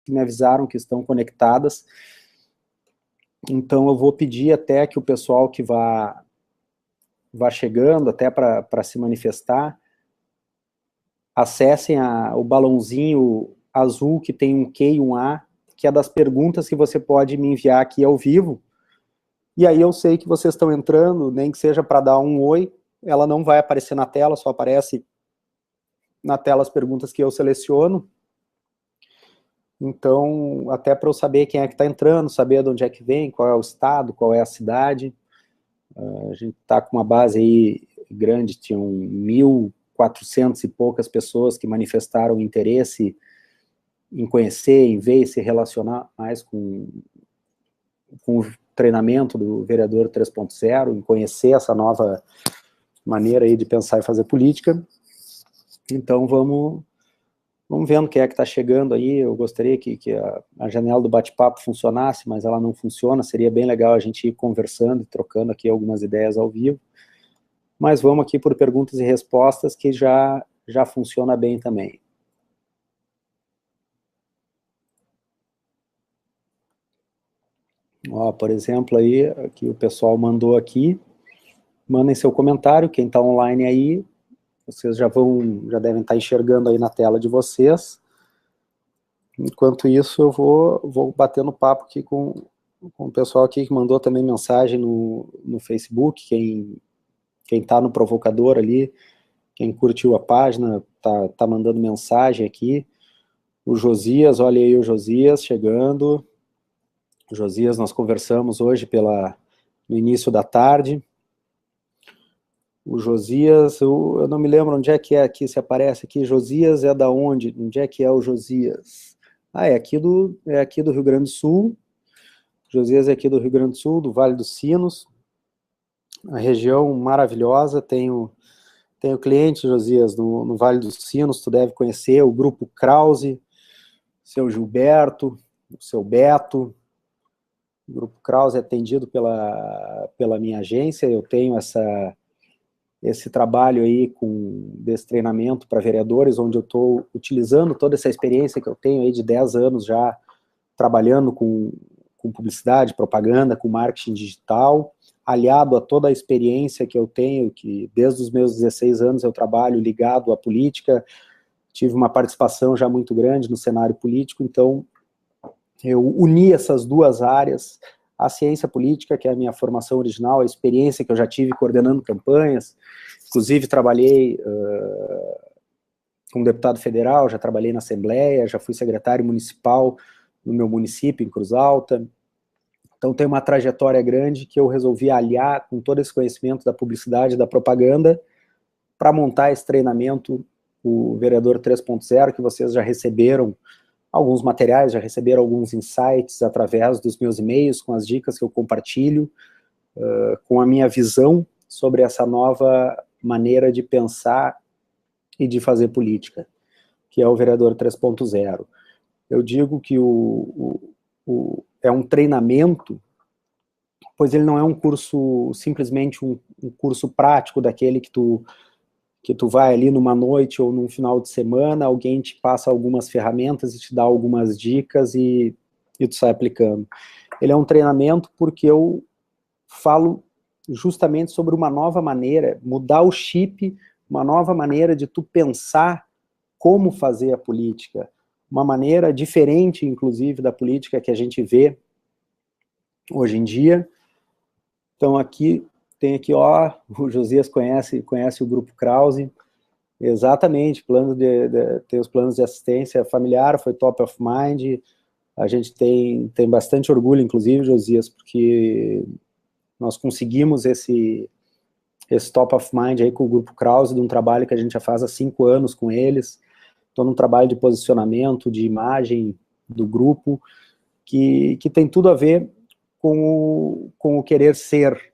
que me avisaram que estão conectadas. Então eu vou pedir até que o pessoal que vá chegando, até para se manifestar, acessem o balãozinho azul que tem um Q e um A, que é das perguntas que você pode me enviar aqui ao vivo. E aí eu sei que vocês estão entrando, nem que seja para dar um oi, ela não vai aparecer na tela, só aparece na tela as perguntas que eu seleciono. Então, até para eu saber quem é que está entrando, saber de onde é que vem, qual é o estado, qual é a cidade. A gente está com uma base aí grande, tinham 1.400 e poucas pessoas que manifestaram interesse em conhecer, em ver e se relacionar mais com o treinamento do vereador 3.0, em conhecer essa nova maneira aí de pensar e fazer política. Então vamos vendo quem é que está chegando aí. Eu gostaria que a janela do bate-papo funcionasse, mas ela não funciona. Seria bem legal a gente ir conversando e trocando aqui algumas ideias ao vivo. Mas vamos aqui por perguntas e respostas, que já funciona bem também. Ó, por exemplo, aí, que o pessoal mandou aqui, mandem seu comentário, quem está online aí, vocês já devem estar enxergando aí na tela de vocês. Enquanto isso, eu vou batendo papo aqui com o pessoal aqui que mandou também mensagem no Facebook, quem está no provocador ali, quem curtiu a página, tá mandando mensagem aqui. O Josias, olha aí o Josias chegando. O Josias, nós conversamos hoje no início da tarde. O Josias, eu não me lembro onde é que aqui, se aparece aqui. Josias é da onde? Onde é que é o Josias? Ah, é aqui do Rio Grande do Sul. Josias é aqui do Rio Grande do Sul, do Vale dos Sinos. A região maravilhosa. Tenho cliente, Josias, no Vale dos Sinos, tu deve conhecer, o Grupo Krause, seu Gilberto, o seu Beto. O Grupo Krause é atendido pela minha agência. Eu tenho esse trabalho aí desse treinamento para vereadores, onde eu estou utilizando toda essa experiência que eu tenho aí de 10 anos já trabalhando com publicidade, propaganda, com marketing digital, aliado a toda a experiência que eu tenho, que desde os meus 16 anos eu trabalho ligado à política, tive uma participação já muito grande no cenário político. Então eu uni essas duas áreas, a ciência política, que é a minha formação original, a experiência que eu já tive coordenando campanhas, inclusive trabalhei como deputado federal, já trabalhei na Assembleia, já fui secretário municipal no meu município, em Cruz Alta. Então tem uma trajetória grande que eu resolvi aliar com todo esse conhecimento da publicidade e da propaganda para montar esse treinamento, o Vereador 3.0, que vocês já receberam alguns materiais, já receberam alguns insights através dos meus e-mails, com as dicas que eu compartilho, com a minha visão sobre essa nova maneira de pensar e de fazer política, que é o Vereador 3.0. Eu digo que é um treinamento, pois ele não é um curso, simplesmente um curso prático daquele que tu vai ali numa noite ou num final de semana, alguém te passa algumas ferramentas e te dá algumas dicas e tu sai aplicando. Ele é um treinamento porque eu falo justamente sobre uma nova maneira, mudar o chip, uma nova maneira de tu pensar como fazer a política, uma maneira diferente, inclusive, da política que a gente vê hoje em dia. Então tem aqui, ó, o Josias conhece o Grupo Krause. Exatamente, tem os planos de assistência familiar, foi top of mind. A gente tem bastante orgulho, inclusive, Josias, porque nós conseguimos esse top of mind aí com o Grupo Krause, de um trabalho que a gente já faz há 5 anos com eles. Estou num trabalho de posicionamento, de imagem do grupo, que tem tudo a ver com o querer ser,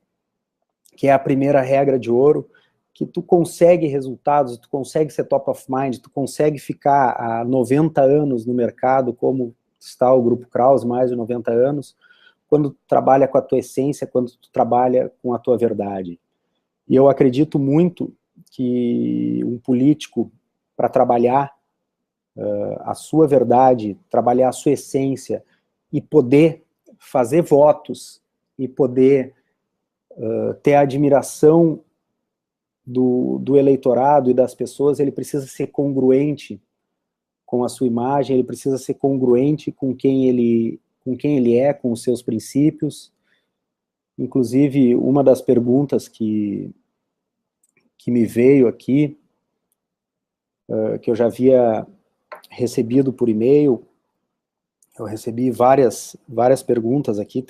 que é a primeira regra de ouro, que tu consegue resultados, tu consegue ser top of mind, tu consegue ficar há 90 anos no mercado, como está o Grupo Krause, mais de 90 anos, quando tu trabalha com a tua essência, quando tu trabalha com a tua verdade. E eu acredito muito que um político, para trabalhar a sua verdade, trabalhar a sua essência e poder fazer votos e poder ter a admiração do eleitorado e das pessoas, ele precisa ser congruente com a sua imagem, ele precisa ser congruente com quem ele é, com os seus princípios. Inclusive, uma das perguntas que me veio aqui, que eu já havia recebido por e-mail, eu recebi várias perguntas aqui,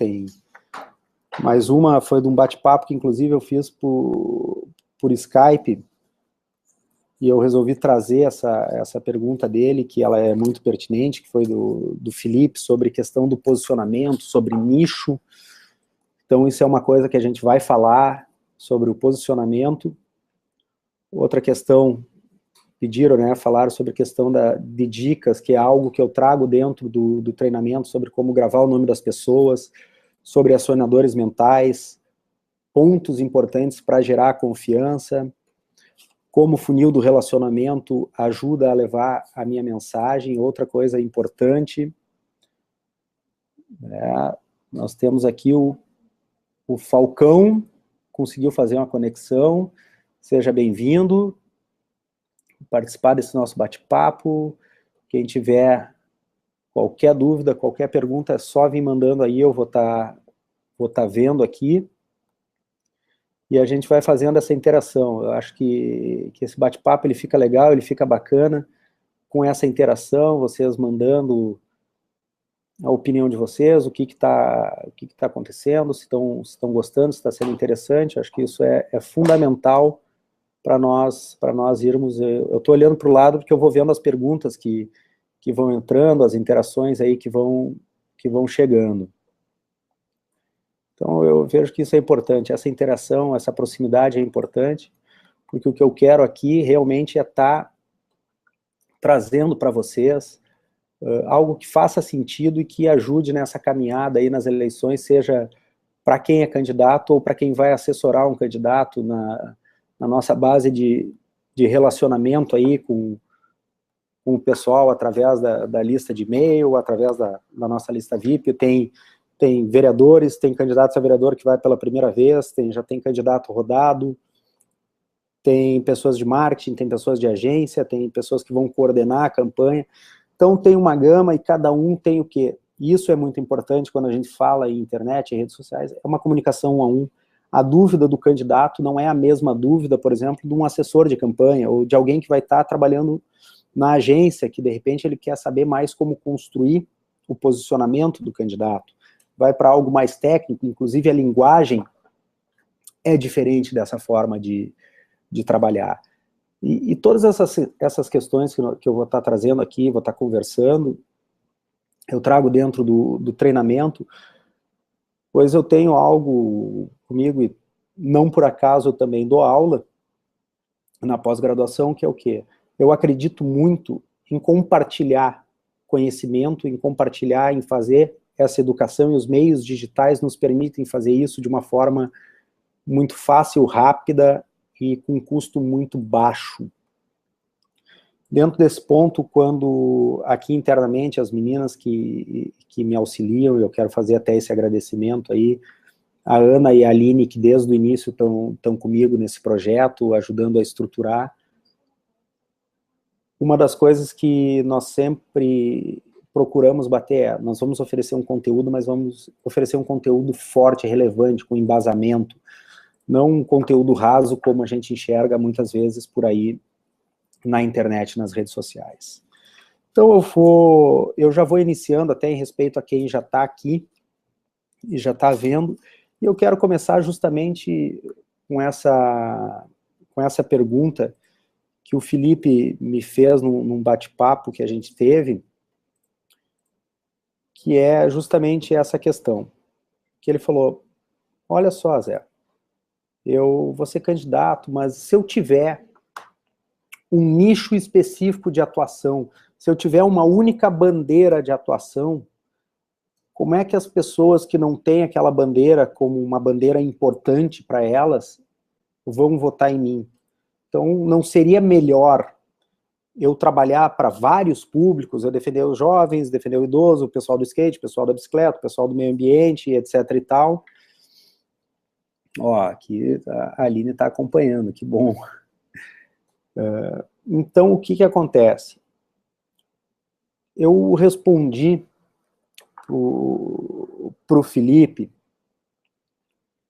mas uma foi de um bate-papo que inclusive eu fiz por Skype, e eu resolvi trazer essa pergunta dele, que ela é muito pertinente, que foi do Felipe, sobre questão do posicionamento, sobre nicho. Então isso é uma coisa que a gente vai falar sobre o posicionamento. Outra questão, pediram, né, falar sobre a questão de dicas, que é algo que eu trago dentro do treinamento, sobre como gravar o nome das pessoas, sobre acionadores mentais, pontos importantes para gerar confiança, como o funil do relacionamento ajuda a levar a minha mensagem. Outra coisa importante, nós temos aqui o Falcão, conseguiu fazer uma conexão, seja bem-vindo, participar desse nosso bate-papo. Quem tiver qualquer dúvida, qualquer pergunta, é só vir mandando aí, eu vou tá vendo aqui, e a gente vai fazendo essa interação. Eu acho que esse bate-papo ele fica legal, ele fica bacana, com essa interação, vocês mandando a opinião de vocês, o que está acontecendo, se estão gostando, se está sendo interessante. Acho que isso é fundamental para nós irmos. Eu estou olhando para o lado porque eu vou vendo as perguntas que vão entrando, as interações aí que vão chegando. Então eu vejo que isso é importante, essa interação, essa proximidade é importante, porque o que eu quero aqui realmente é estar trazendo para vocês algo que faça sentido e que ajude nessa caminhada aí nas eleições, seja para quem é candidato ou para quem vai assessorar um candidato na nossa base de relacionamento aí com o pessoal, através da lista de e-mail, através da nossa lista VIP. Tem vereadores, tem candidatos a vereador que vai pela primeira vez, já tem candidato rodado, tem pessoas de marketing, tem pessoas de agência, tem pessoas que vão coordenar a campanha. Então tem uma gama e cada um tem o quê? Isso é muito importante quando a gente fala em internet, em redes sociais, é uma comunicação 1 a 1. A dúvida do candidato não é a mesma dúvida, por exemplo, de um assessor de campanha, ou de alguém que vai estar trabalhando na agência, que de repente ele quer saber mais como construir o posicionamento do candidato. Vai para algo mais técnico, inclusive a linguagem é diferente dessa forma de trabalhar. E todas essas questões que eu vou estar trazendo aqui, vou estar conversando, eu trago dentro do treinamento, pois eu tenho algo comigo, e não por acaso eu também dou aula na pós-graduação, que é o quê? Eu acredito muito em compartilhar conhecimento, em compartilhar, em fazer essa educação, e os meios digitais nos permitem fazer isso de uma forma muito fácil, rápida e com custo muito baixo. Dentro desse ponto, quando aqui internamente as meninas que me auxiliam, eu quero fazer até esse agradecimento aí, a Ana e a Aline, que desde o início estão comigo nesse projeto, ajudando a estruturar. Uma das coisas que nós sempre procuramos bater, nós vamos oferecer um conteúdo, mas vamos oferecer um conteúdo forte, relevante, com embasamento, não um conteúdo raso como a gente enxerga muitas vezes por aí na internet, nas redes sociais. Então eu já vou iniciando até em respeito a quem já está aqui e já está vendo, e eu quero começar justamente com essa pergunta que o Felipe me fez num bate-papo que a gente teve, que é justamente essa questão, que ele falou: olha só, Zé, eu vou ser candidato, mas se eu tiver um nicho específico de atuação, se eu tiver uma única bandeira de atuação, como é que as pessoas que não têm aquela bandeira como uma bandeira importante para elas vão votar em mim? Então, não seria melhor eu trabalhar para vários públicos, eu defender os jovens, defender o idoso, o pessoal do skate, o pessoal da bicicleta, o pessoal do meio ambiente, etc e tal. Ó, aqui a Aline está acompanhando, que bom. Então, o que acontece? Eu respondi para o Felipe,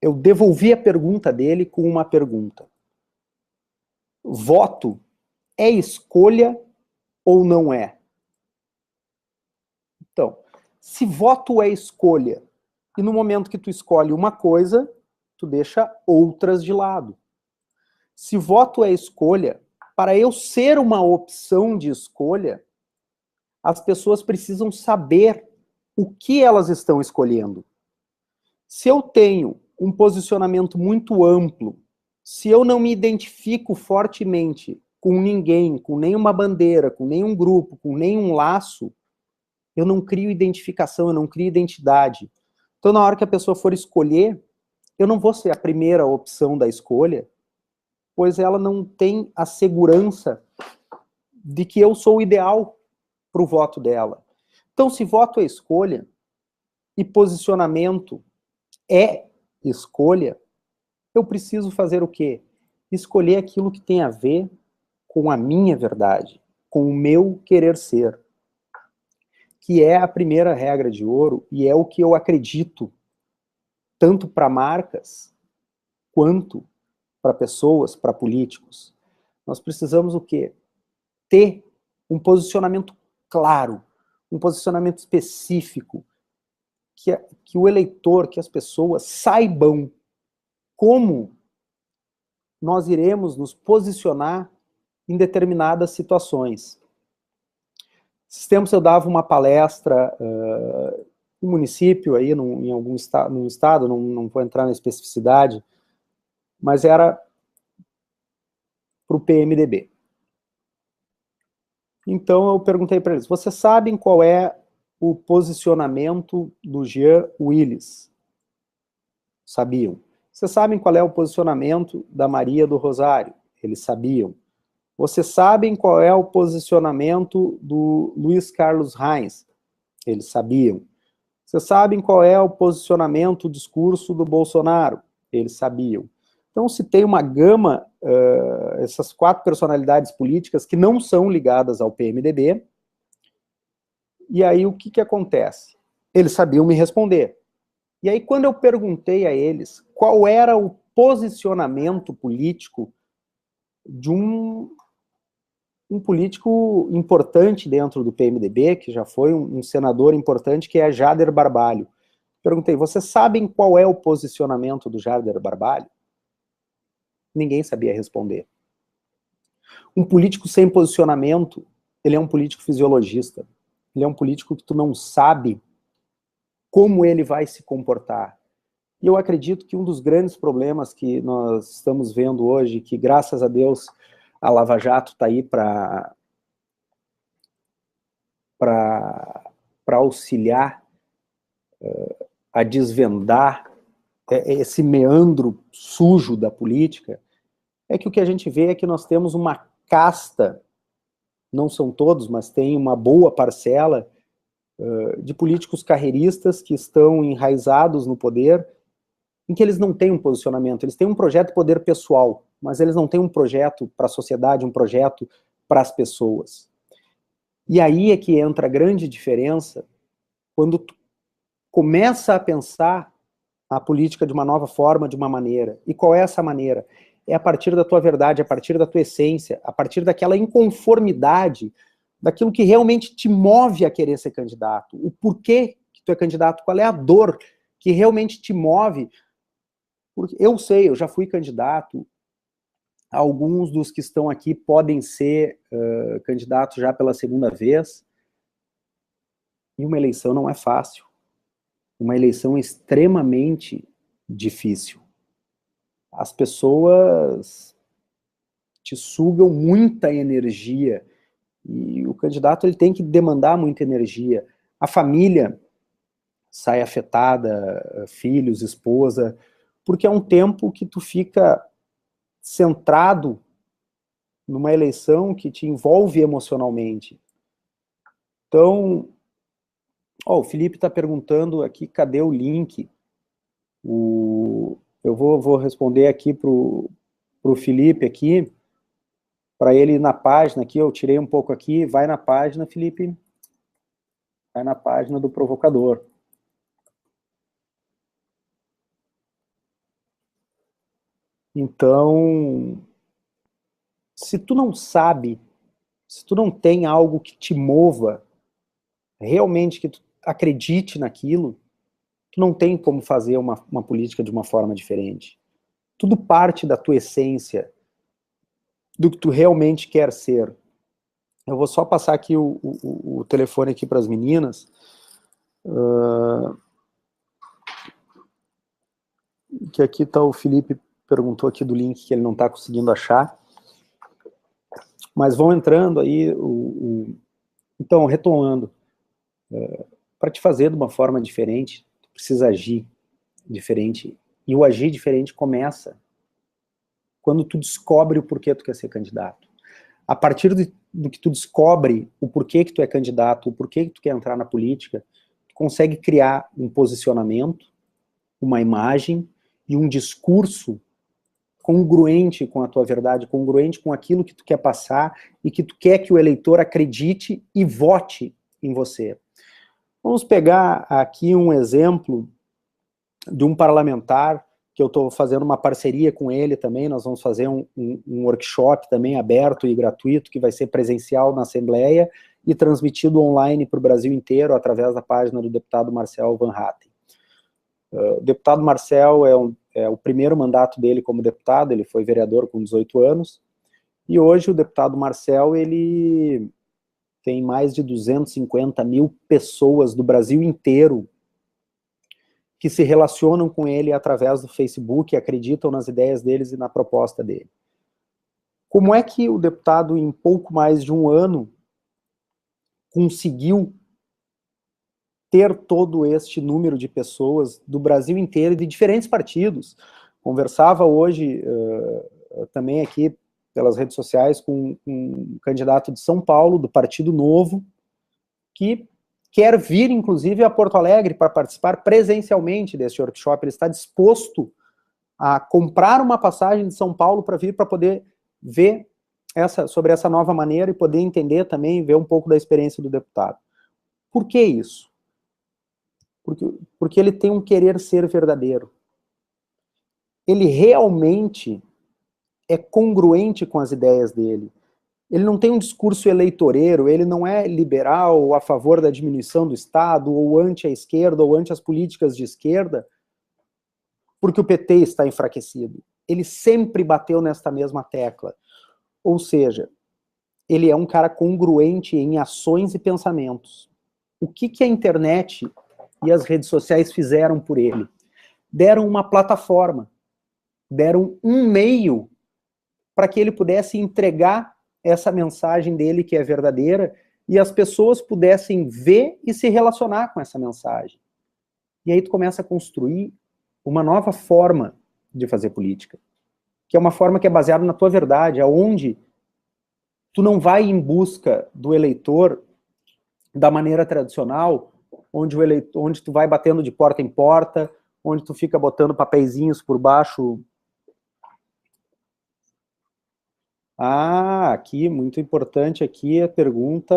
eu devolvi a pergunta dele com uma pergunta. Voto é escolha ou não é? Então, se voto é escolha, e no momento que tu escolhe uma coisa, tu deixa outras de lado. Se voto é escolha, para eu ser uma opção de escolha, as pessoas precisam saber o que elas estão escolhendo. Se eu tenho um posicionamento muito amplo, se eu não me identifico fortemente com ninguém, com nenhuma bandeira, com nenhum grupo, com nenhum laço, eu não crio identificação, eu não crio identidade. Então, na hora que a pessoa for escolher, eu não vou ser a primeira opção da escolha, pois ela não tem a segurança de que eu sou o ideal para o voto dela. Então, se voto é escolha e posicionamento é escolha, eu preciso fazer o quê? Escolher aquilo que tem a ver com a minha verdade, com o meu querer ser, que é a primeira regra de ouro e é o que eu acredito, tanto para marcas quanto para pessoas, para políticos. Nós precisamos o quê? Ter um posicionamento claro, um posicionamento específico, que o eleitor, que as pessoas saibam como nós iremos nos posicionar em determinadas situações. Esses tempos eu dava uma palestra no município, aí, em algum num estado, não vou entrar na especificidade, mas era para o PMDB. Então eu perguntei para eles, vocês sabem qual é o posicionamento do Jean Willis? Sabiam. Vocês sabem qual é o posicionamento da Maria do Rosário? Eles sabiam. Vocês sabem qual é o posicionamento do Luiz Carlos Reins? Eles sabiam. Vocês sabem qual é o posicionamento, o discurso do Bolsonaro? Eles sabiam. Então, se tem uma gama, essas 4 personalidades políticas que não são ligadas ao PMDB, e aí o que acontece? Eles sabiam me responder. E aí, quando eu perguntei a eles qual era o posicionamento político de um político importante dentro do PMDB, que já foi um senador importante, que é Jader Barbalho. Perguntei, vocês sabem qual é o posicionamento do Jader Barbalho? Ninguém sabia responder. Um político sem posicionamento, ele é um político fisiologista. Ele é um político que tu não sabe como ele vai se comportar. E eu acredito que um dos grandes problemas que nós estamos vendo hoje, que graças a Deus a Lava Jato está aí para auxiliar a desvendar esse meandro sujo da política, é que o que a gente vê é que nós temos uma casta, não são todos, mas tem uma boa parcela de políticos carreiristas que estão enraizados no poder, em que eles não têm um posicionamento, eles têm um projeto de poder pessoal, mas eles não têm um projeto para a sociedade, um projeto para as pessoas. E aí é que entra a grande diferença quando tu começa a pensar a política de uma nova forma, de uma maneira. E qual é essa maneira? É a partir da tua verdade, a partir da tua essência, a partir daquela inconformidade, daquilo que realmente te move a querer ser candidato. O porquê que tu é candidato, qual é a dor que realmente te move. Porque eu sei, eu já fui candidato, alguns dos que estão aqui podem ser candidatos já pela segunda vez, e uma eleição não é fácil. Uma eleição é extremamente difícil. As pessoas te sugam muita energia, e o candidato ele tem que demandar muita energia. A família sai afetada, filhos, esposa, porque é um tempo que tu fica centrado numa eleição que te envolve emocionalmente. Então, o Felipe está perguntando aqui, cadê o link? Eu vou responder aqui para o Felipe aqui, para ele ir na página aqui, eu tirei um pouco aqui, vai na página, Felipe, vai na página do provocador. Então, se tu não sabe, se tu não tem algo que te mova, realmente que tu acredite naquilo, tu não tem como fazer uma política de uma forma diferente. Tudo parte da tua essência, do que tu realmente quer ser. Eu vou só passar aqui o telefone aqui para as meninas. Que aqui está o Felipe, perguntou aqui do link que ele não está conseguindo achar. Mas vão entrando aí. Então, retomando. Para te fazer de uma forma diferente, tu precisa agir diferente. E o agir diferente começa quando tu descobre o porquê tu quer ser candidato. A partir do que tu descobre o porquê que tu é candidato, o porquê que tu quer entrar na política, tu consegue criar um posicionamento, uma imagem e um discurso congruente com a tua verdade, congruente com aquilo que tu quer passar e que tu quer que o eleitor acredite e vote em você. Vamos pegar aqui um exemplo de um parlamentar que eu estou fazendo uma parceria com ele também, nós vamos fazer um workshop também aberto e gratuito, que vai ser presencial na Assembleia e transmitido online para o Brasil inteiro, através da página do deputado Marcel Van Hatten. O deputado Marcel é o primeiro mandato dele como deputado, ele foi vereador com 18 anos, e hoje o deputado Marcel, ele tem mais de 250 mil pessoas do Brasil inteiro que se relacionam com ele através do Facebook, acreditam nas ideias deles e na proposta dele. Como é que o deputado, em pouco mais de um ano, conseguiu ter todo este número de pessoas do Brasil inteiro e de diferentes partidos? Conversava hoje também aqui pelas redes sociais com um candidato de São Paulo, do Partido Novo, que quer vir, inclusive, a Porto Alegre para participar presencialmente desse workshop. Ele está disposto a comprar uma passagem de São Paulo para vir, para poder ver sobre essa nova maneira e poder entender também, ver um pouco da experiência do deputado. Por que isso? Porque ele tem um querer ser verdadeiro. Ele realmente é congruente com as ideias dele. Ele não tem um discurso eleitoreiro, ele não é liberal ou a favor da diminuição do Estado, ou anti a esquerda, ou anti as políticas de esquerda, porque o PT está enfraquecido. Ele sempre bateu nesta mesma tecla. Ou seja, ele é um cara congruente em ações e pensamentos. O que a internet e as redes sociais fizeram por ele? Deram uma plataforma, deram um meio para que ele pudesse entregar essa mensagem dele que é verdadeira e as pessoas pudessem ver e se relacionar com essa mensagem. E aí tu começa a construir uma nova forma de fazer política, que é uma forma que é baseada na tua verdade, aonde tu não vai em busca do eleitor da maneira tradicional, onde tu vai batendo de porta em porta, onde tu fica botando papeizinhos por baixo. Aqui, muito importante aqui a pergunta,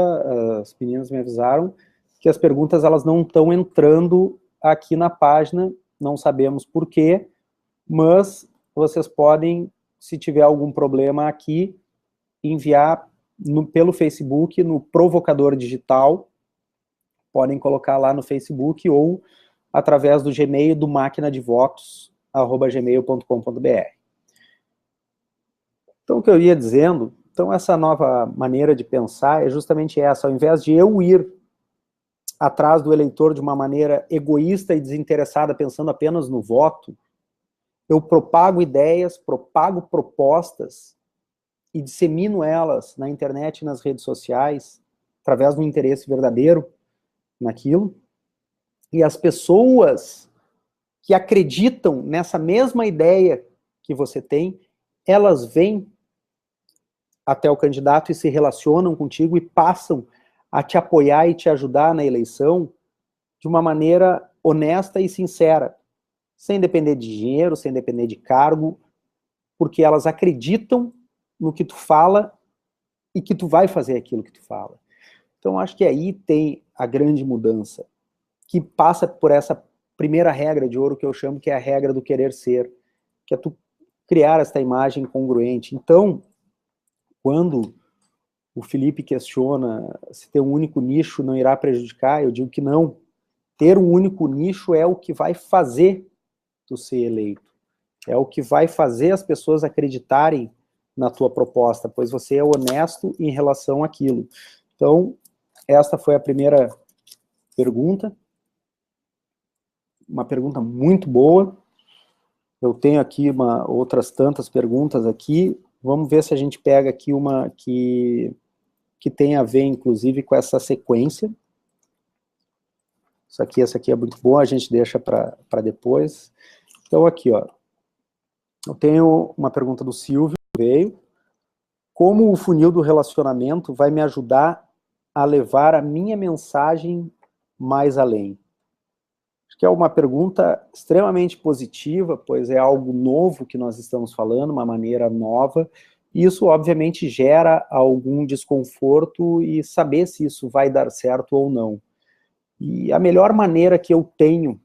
as meninas me avisaram que as perguntas elas não estão entrando aqui na página, não sabemos por quê, mas vocês podem, se tiver algum problema aqui, enviar pelo Facebook, no Provocador Digital, podem colocar lá no Facebook ou através do Gmail do maquinadevotos@gmail.com.br. Então, o que eu ia dizendo, então essa nova maneira de pensar é justamente essa, ao invés de eu ir atrás do eleitor de uma maneira egoísta e desinteressada, pensando apenas no voto, eu propago ideias, propago propostas e dissemino elas na internet e nas redes sociais, através do interesse verdadeiro naquilo, e as pessoas que acreditam nessa mesma ideia que você tem, elas veem até o candidato e se relacionam contigo e passam a te apoiar e te ajudar na eleição de uma maneira honesta e sincera, sem depender de dinheiro, sem depender de cargo, porque elas acreditam no que tu fala e que tu vai fazer aquilo que tu fala. Então, acho que aí tem a grande mudança, que passa por essa primeira regra de ouro que eu chamo, que é a regra do querer ser, que é tu criar esta imagem congruente. Então, quando o Felipe questiona se ter um único nicho não irá prejudicar, eu digo que não. Ter um único nicho é o que vai fazer tu ser eleito. É o que vai fazer as pessoas acreditarem na tua proposta, pois você é honesto em relação àquilo. Então, esta foi a primeira pergunta. Uma pergunta muito boa. Eu tenho aqui outras tantas perguntas aqui. Vamos ver se a gente pega aqui uma que tem a ver, inclusive, com essa sequência. Essa aqui é muito boa, a gente deixa para depois. Então, aqui, ó. Eu tenho uma pergunta do Silvio, veio. Como o funil do relacionamento vai me ajudar a levar a minha mensagem mais além? Acho que é uma pergunta extremamente positiva, pois é algo novo que nós estamos falando, uma maneira nova, e isso obviamente gera algum desconforto e saber se isso vai dar certo ou não. E a melhor maneira que eu tenho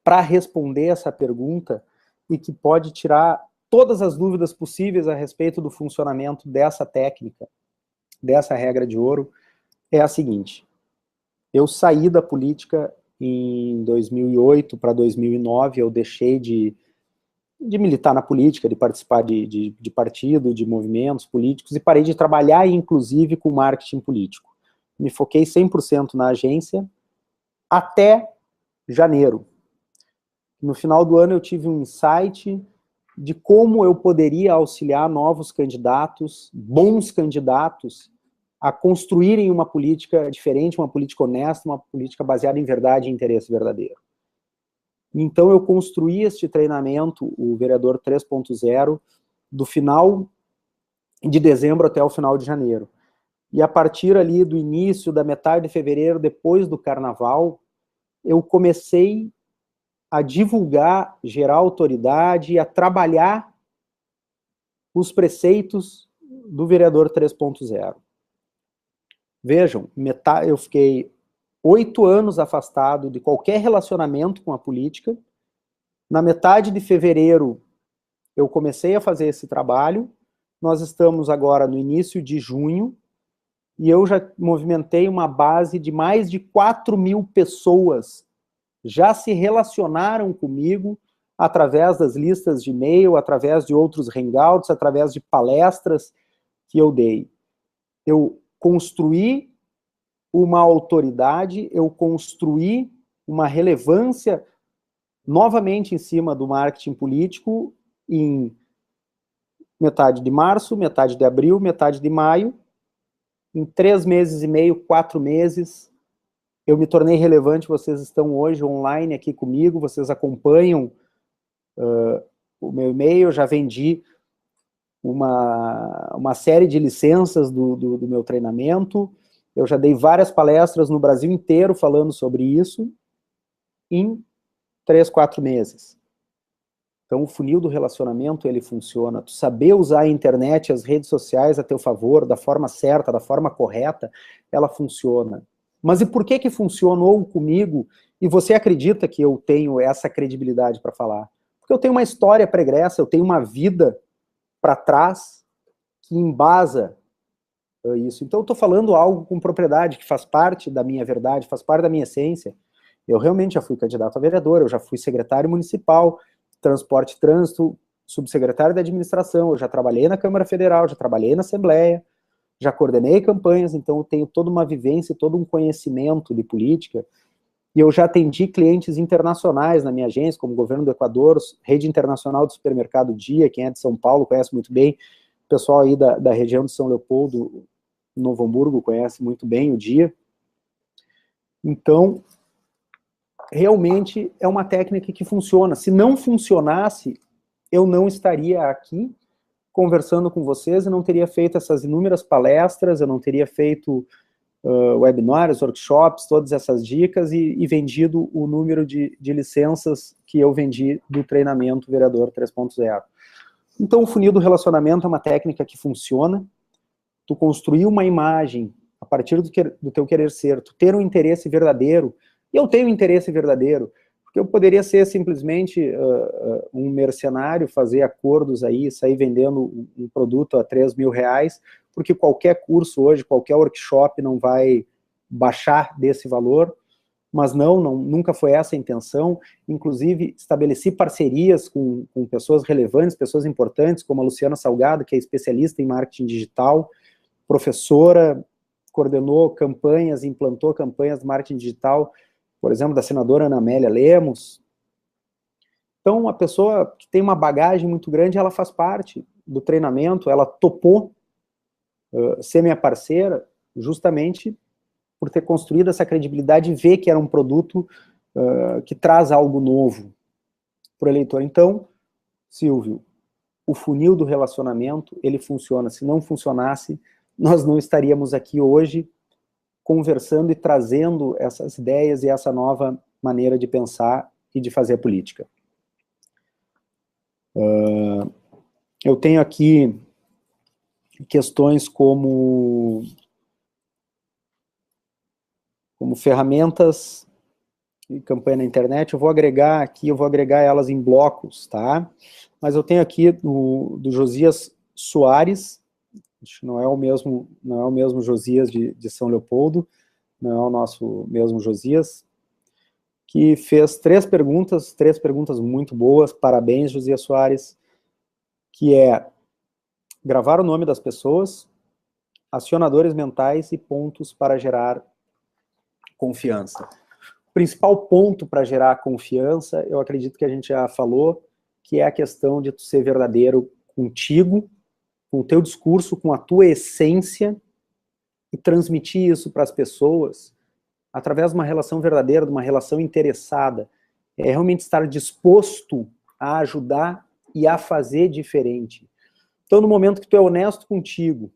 para responder essa pergunta e que pode tirar todas as dúvidas possíveis a respeito do funcionamento dessa técnica, dessa regra de ouro, é a seguinte: eu saí da política em 2008 para 2009, eu deixei de militar na política, de participar de partido, de movimentos políticos, e parei de trabalhar, inclusive, com marketing político. Me foquei 100% na agência até janeiro. No final do ano eu tive um insight de como eu poderia auxiliar novos candidatos, bons candidatos, a construírem uma política diferente, uma política honesta, uma política baseada em verdade e interesse verdadeiro. Então eu construí este treinamento, o Vereador 3.0, do final de dezembro até o final de janeiro. E a partir ali do início, da metade de fevereiro, depois do carnaval, eu comecei a divulgar, gerar autoridade e a trabalhar os preceitos do Vereador 3.0. Vejam, eu fiquei 8 anos afastado de qualquer relacionamento com a política. Na metade de fevereiro, eu comecei a fazer esse trabalho. Nós estamos agora no início de junho, e eu já movimentei uma base de mais de 4.000 pessoas já se relacionaram comigo através das listas de e-mail, através de outros hangouts, através de palestras que eu dei. Eu construí uma autoridade, eu construí uma relevância novamente em cima do marketing político em metade de março, metade de abril, metade de maio. Em 3 meses e meio, 4 meses, eu me tornei relevante. Vocês estão hoje online aqui comigo, vocês acompanham o meu e-mail, eu já vendi uma série de licenças do meu treinamento, eu já dei várias palestras no Brasil inteiro falando sobre isso, em 3, 4 meses. Então, o funil do relacionamento, ele funciona. Tu saber usar a internet, as redes sociais a teu favor, da forma certa, da forma correta, ela funciona. Mas e por que funcionou comigo e você acredita que eu tenho essa credibilidade para falar? Porque eu tenho uma história pregressa, eu tenho uma vida para trás que embasa isso. Então eu estou falando algo com propriedade, que faz parte da minha verdade, faz parte da minha essência. Eu realmente já fui candidato a vereador, eu já fui secretário municipal, transporte e trânsito, subsecretário da administração, eu já trabalhei na Câmara Federal, já trabalhei na Assembleia, já coordenei campanhas, então eu tenho toda uma vivência, todo um conhecimento de política, e eu já atendi clientes internacionais na minha agência, como o Governo do Equador, Rede Internacional do Supermercado Dia, quem é de São Paulo conhece muito bem, o pessoal aí da região de São Leopoldo, Novo Hamburgo, conhece muito bem o Dia. Então, realmente é uma técnica que funciona. Se não funcionasse, eu não estaria aqui conversando com vocês, eu não teria feito essas inúmeras palestras, eu não teria feito webinars, workshops, todas essas dicas e vendido o número de licenças que eu vendi do treinamento Vereador 3.0. Então, o funil do relacionamento é uma técnica que funciona. Tu construir uma imagem a partir do teu querer ser, tu ter um interesse verdadeiro, e eu tenho um interesse verdadeiro, porque eu poderia ser simplesmente um mercenário, fazer acordos aí, sair vendendo um produto a R$3.000, porque qualquer curso hoje, qualquer workshop não vai baixar desse valor, mas nunca foi essa a intenção. Inclusive, estabeleci parcerias com pessoas relevantes, pessoas importantes, como a Luciana Salgado, que é especialista em marketing digital, professora, coordenou campanhas, implantou campanhas de marketing digital, por exemplo, da senadora Ana Amélia Lemos. Então, uma pessoa que tem uma bagagem muito grande, ela faz parte do treinamento, ela topou ser minha parceira, justamente por ter construído essa credibilidade e ver que era um produto que traz algo novo para o eleitor. Então, Silvio, o funil do relacionamento, ele funciona. Se não funcionasse, nós não estaríamos aqui hoje conversando e trazendo essas ideias e essa nova maneira de pensar e de fazer a política. Eu tenho aqui questões como ferramentas e campanha na internet. Eu vou agregar aqui, elas em blocos, tá? Mas eu tenho aqui do Josias Soares, acho que não é o mesmo Josias de São Leopoldo, não é o nosso mesmo Josias, que fez três perguntas muito boas. Parabéns, Josias Soares, que é gravar o nome das pessoas, acionadores mentais e pontos para gerar confiança. O principal ponto para gerar confiança, eu acredito que a gente já falou, que é a questão de tu ser verdadeiro contigo, com o teu discurso, com a tua essência, e transmitir isso para as pessoas através de uma relação verdadeira, de uma relação interessada. É realmente estar disposto a ajudar e a fazer diferente. Então, no momento que tu é honesto contigo,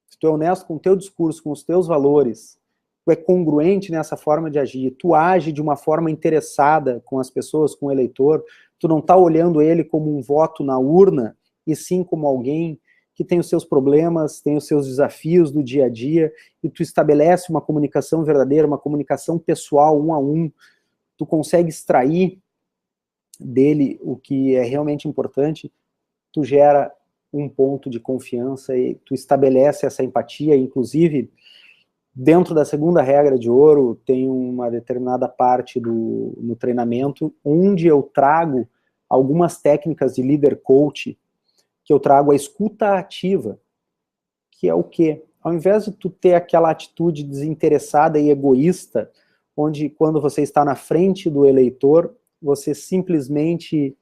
se tu é honesto com o teu discurso, com os teus valores, tu é congruente nessa forma de agir, tu age de uma forma interessada com as pessoas, com o eleitor, tu não está olhando ele como um voto na urna, e sim como alguém que tem os seus problemas, tem os seus desafios do dia a dia, e tu estabelece uma comunicação verdadeira, uma comunicação pessoal, um a um, tu consegue extrair dele o que é realmente importante, tu gera um ponto de confiança e tu estabelece essa empatia. Inclusive, dentro da segunda regra de ouro, tem uma determinada parte no treinamento onde eu trago algumas técnicas de líder coach, que eu trago a escuta ativa, que é o quê? Ao invés de tu ter aquela atitude desinteressada e egoísta, onde quando você está na frente do eleitor, você simplesmente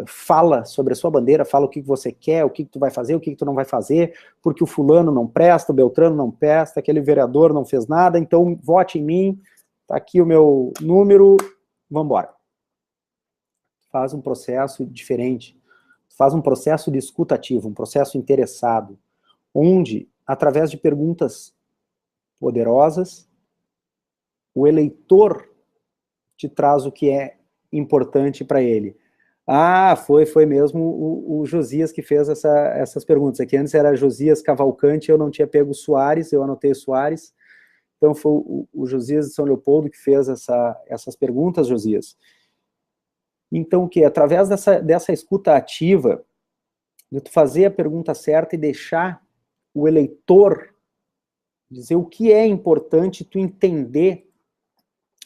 fala sobre a sua bandeira, fala o que você quer, o que tu vai fazer, o que tu não vai fazer, porque o fulano não presta, o Beltrano não presta, aquele vereador não fez nada, então vote em mim, tá aqui o meu número, vamos embora. Faz um processo diferente, faz um processo de escuta ativa, um processo interessado, onde, através de perguntas poderosas, o eleitor te traz o que é importante para ele. Ah, foi mesmo o Josias que fez essas perguntas. Aqui antes era Josias Cavalcante, eu não tinha pego Soares, eu anotei Soares. Então foi o Josias de São Leopoldo que fez essas perguntas, Josias. Então o que? Através dessa escuta ativa, de tu fazer a pergunta certa e deixar o eleitor dizer o que é importante tu entender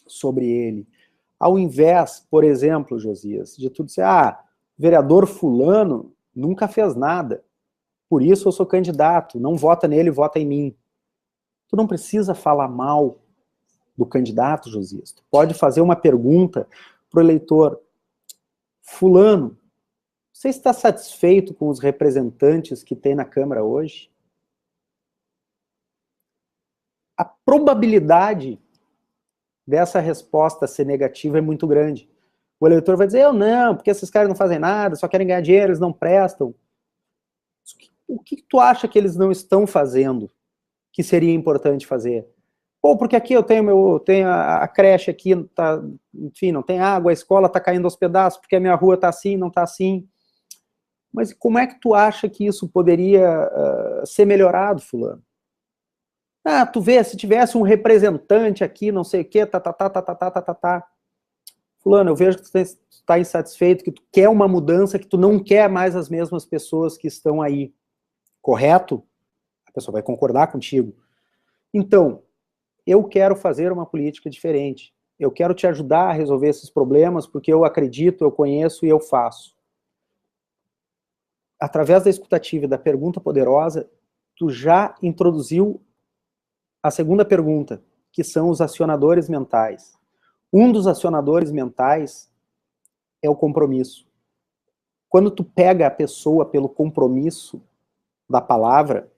sobre ele. Ao invés, por exemplo, Josias, de tu dizer, vereador fulano nunca fez nada, por isso eu sou candidato, não vota nele, vota em mim. Tu não precisa falar mal do candidato, Josias. Tu pode fazer uma pergunta para o eleitor, fulano, você está satisfeito com os representantes que tem na Câmara hoje? A probabilidade dessa resposta ser negativa é muito grande. O eleitor vai dizer, eu não, porque esses caras não fazem nada, só querem ganhar dinheiro, eles não prestam. o que tu acha que eles não estão fazendo que seria importante fazer? Pô, porque aqui eu tenho a creche aqui, tá, enfim, não tem água, a escola está caindo aos pedaços, porque a minha rua está assim, não está assim. Mas como é que tu acha que isso poderia ser melhorado, fulano? Ah, tu vê, se tivesse um representante aqui, não sei o quê, tá. Fulano, eu vejo que tu está insatisfeito, que tu quer uma mudança, que tu não quer mais as mesmas pessoas que estão aí. Correto? A pessoa vai concordar contigo. Então, eu quero fazer uma política diferente. Eu quero te ajudar a resolver esses problemas, porque eu acredito, eu conheço e eu faço. Através da escutativa e da pergunta poderosa, tu já introduziu a segunda pergunta, que são os acionadores mentais. Um dos acionadores mentais é o compromisso. Quando tu pega a pessoa pelo compromisso da palavra,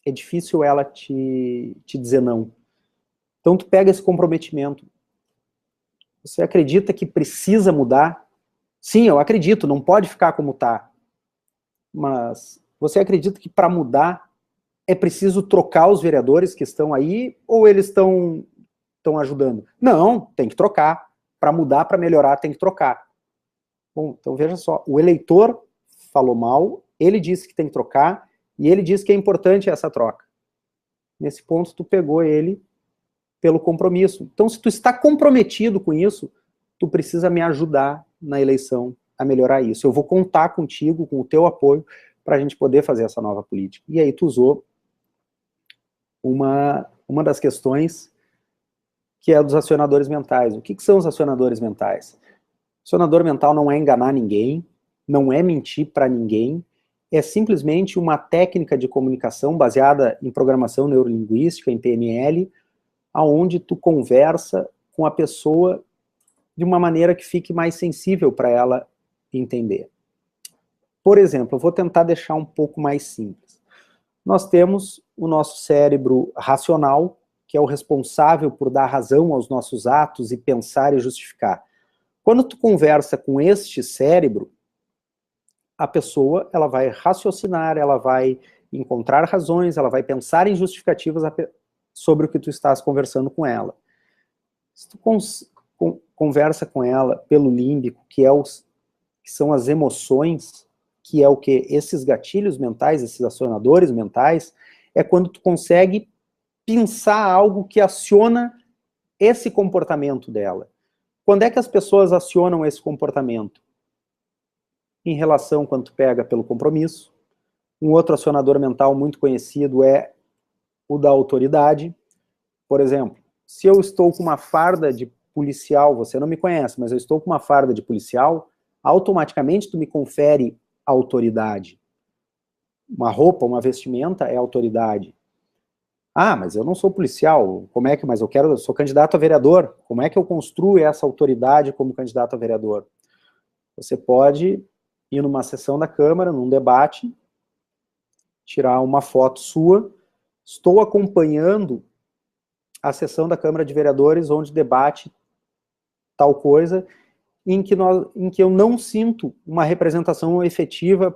é difícil ela te dizer não. Então tu pega esse comprometimento. Você acredita que precisa mudar? Sim, eu acredito, não pode ficar como está. Mas você acredita que para mudar é preciso trocar os vereadores que estão aí ou eles estão ajudando? Não, tem que trocar. Para mudar, para melhorar, tem que trocar. Bom, então veja só, o eleitor falou mal, ele disse que tem que trocar e ele disse que é importante essa troca. Nesse ponto, tu pegou ele pelo compromisso. Então, se tu está comprometido com isso, tu precisa me ajudar na eleição a melhorar isso. Eu vou contar contigo, com o teu apoio, para a gente poder fazer essa nova política. E aí tu usou uma das questões que é dos acionadores mentais. O que são os acionadores mentais? Acionador mental não é enganar ninguém, não é mentir para ninguém, é simplesmente uma técnica de comunicação baseada em programação neurolinguística, em PNL, aonde tu conversa com a pessoa de uma maneira que fique mais sensível para ela entender. Por exemplo, eu vou tentar deixar um pouco mais simples. Nós temos o nosso cérebro racional, que é o responsável por dar razão aos nossos atos e pensar e justificar. Quando tu conversa com este cérebro, a pessoa ela vai raciocinar, ela vai encontrar razões, ela vai pensar em justificativas sobre o que tu estás conversando com ela. Se tu conversa com ela pelo límbico, que são as emoções, que é o que? Esses gatilhos mentais, esses acionadores mentais, é quando tu consegue pensar algo que aciona esse comportamento dela. Quando é que as pessoas acionam esse comportamento? Em relação, quando tu pega pelo compromisso. Um outro acionador mental muito conhecido é o da autoridade. Por exemplo, se eu estou com uma farda de policial, você não me conhece, mas eu estou com uma farda de policial, automaticamente tu me confere autoridade. Uma roupa, uma vestimenta é autoridade. Ah, mas eu não sou policial, como é que, mas eu sou candidato a vereador, como é que eu construo essa autoridade como candidato a vereador? Você pode ir numa sessão da Câmara, num debate, tirar uma foto sua, estou acompanhando a sessão da Câmara de Vereadores onde debate tal coisa, em que eu não sinto uma representação efetiva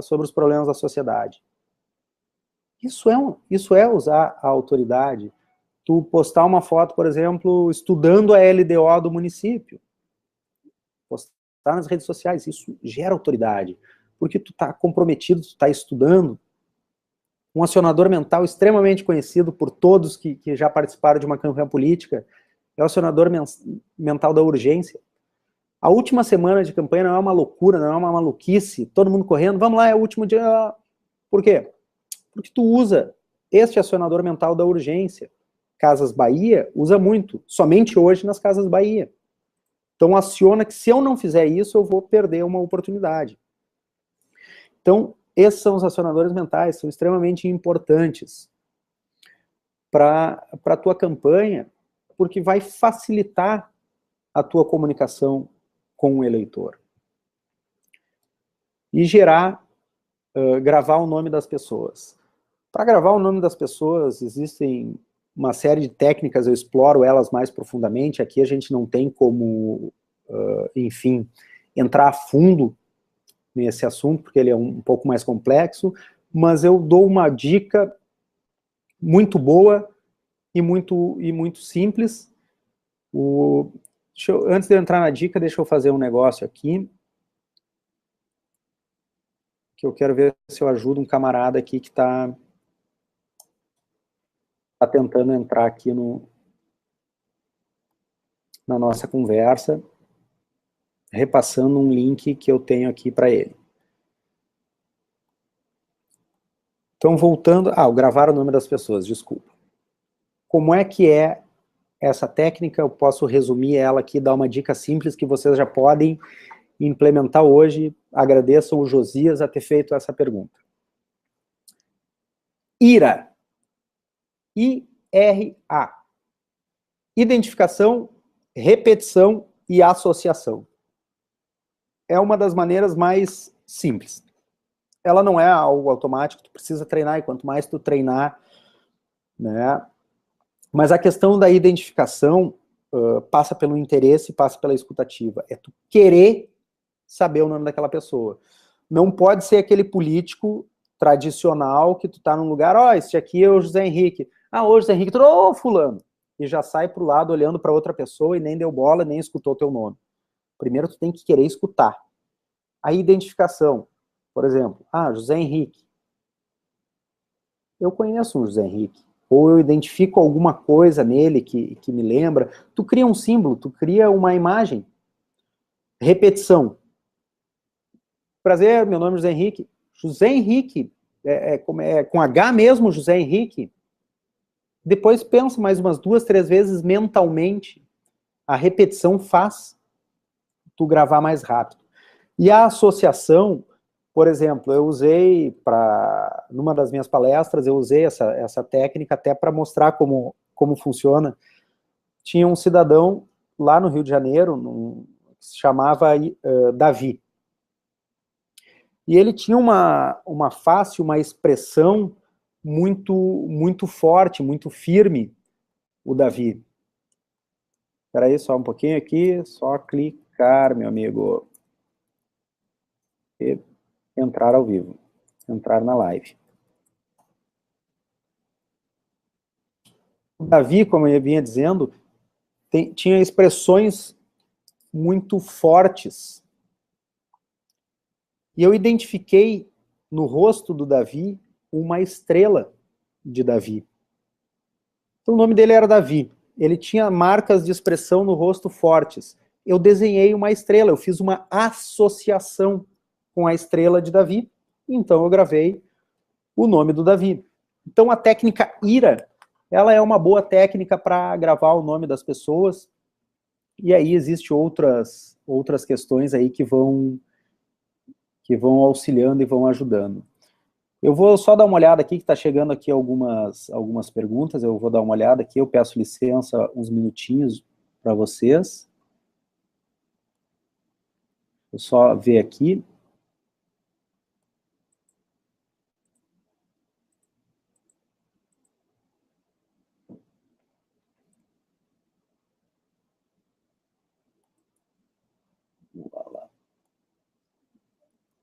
sobre os problemas da sociedade. Isso é usar a autoridade. Tu postar uma foto, por exemplo, estudando a LDO do município. Postar nas redes sociais, isso gera autoridade. Porque tu está comprometido, tu está estudando. Um acionador mental extremamente conhecido por todos que já participaram de uma campanha política é o acionador mental da urgência. A última semana de campanha não é uma loucura, não é uma maluquice, todo mundo correndo, vamos lá, é o último dia. Por quê? Porque tu usa este acionador mental da urgência. Casas Bahia usa muito, somente hoje nas Casas Bahia. Então aciona que se eu não fizer isso, eu vou perder uma oportunidade. Então, esses são os acionadores mentais, são extremamente importantes para a tua campanha, porque vai facilitar a tua comunicação com o eleitor. E gravar o nome das pessoas. Para gravar o nome das pessoas, existem uma série de técnicas, eu exploro elas mais profundamente, aqui a gente não tem como, enfim, entrar a fundo nesse assunto, porque ele é um pouco mais complexo, mas eu dou uma dica muito boa e muito simples. Antes de eu entrar na dica, deixa eu fazer um negócio aqui, que eu quero ver se eu ajudo um camarada aqui que está tentando entrar aqui na nossa conversa, repassando um link que eu tenho aqui para ele. Então, voltando... Ah, gravar o nome das pessoas, desculpa. Como é que é essa técnica? Eu posso resumir ela aqui, dar uma dica simples que vocês já podem implementar hoje. Agradeço o Josias a ter feito essa pergunta. IRA. I-R-A. Identificação, repetição e associação. É uma das maneiras mais simples. Ela não é algo automático, tu precisa treinar, e quanto mais tu treinar, né? Mas a questão da identificação passa pelo interesse, passa pela escutativa. É tu querer saber o nome daquela pessoa. Não pode ser aquele político tradicional que tu tá num lugar, ó, esse aqui é o José Henrique. Ah, ô José Henrique, ô fulano. E já sai pro lado olhando para outra pessoa e nem deu bola, nem escutou teu nome. Primeiro tu tem que querer escutar. A identificação, por exemplo, José Henrique. Eu conheço um José Henrique. Ou eu identifico alguma coisa nele que me lembra. Tu cria um símbolo, tu cria uma imagem. Repetição. Prazer, meu nome é José Henrique. José Henrique, com H mesmo, José Henrique. Depois pensa mais umas 2, 3 vezes mentalmente. A repetição faz tu gravar mais rápido. E a associação, por exemplo, eu usei numa das minhas palestras, eu usei essa técnica até para mostrar como funciona. Tinha um cidadão lá no Rio de Janeiro, que se chamava Davi. E ele tinha uma face, uma expressão muito forte, muito firme, o Davi. Espera aí, só um pouquinho aqui, só clicar, meu amigo. E entrar ao vivo, entrar na live. O Davi, como eu vinha dizendo, tinha expressões muito fortes. E eu identifiquei no rosto do Davi uma estrela de Davi. Então o nome dele era Davi. Ele tinha marcas de expressão no rosto fortes. Eu desenhei uma estrela, eu fiz uma associação com a estrela de Davi. Então eu gravei o nome do Davi. Então a técnica IRA, ela é uma boa técnica para gravar o nome das pessoas. E aí existem outras questões aí que vão auxiliando e vão ajudando. Eu vou só dar uma olhada aqui, que está chegando aqui algumas perguntas, eu vou dar uma olhada aqui, eu peço licença uns minutinhos para vocês. Vou só ver aqui.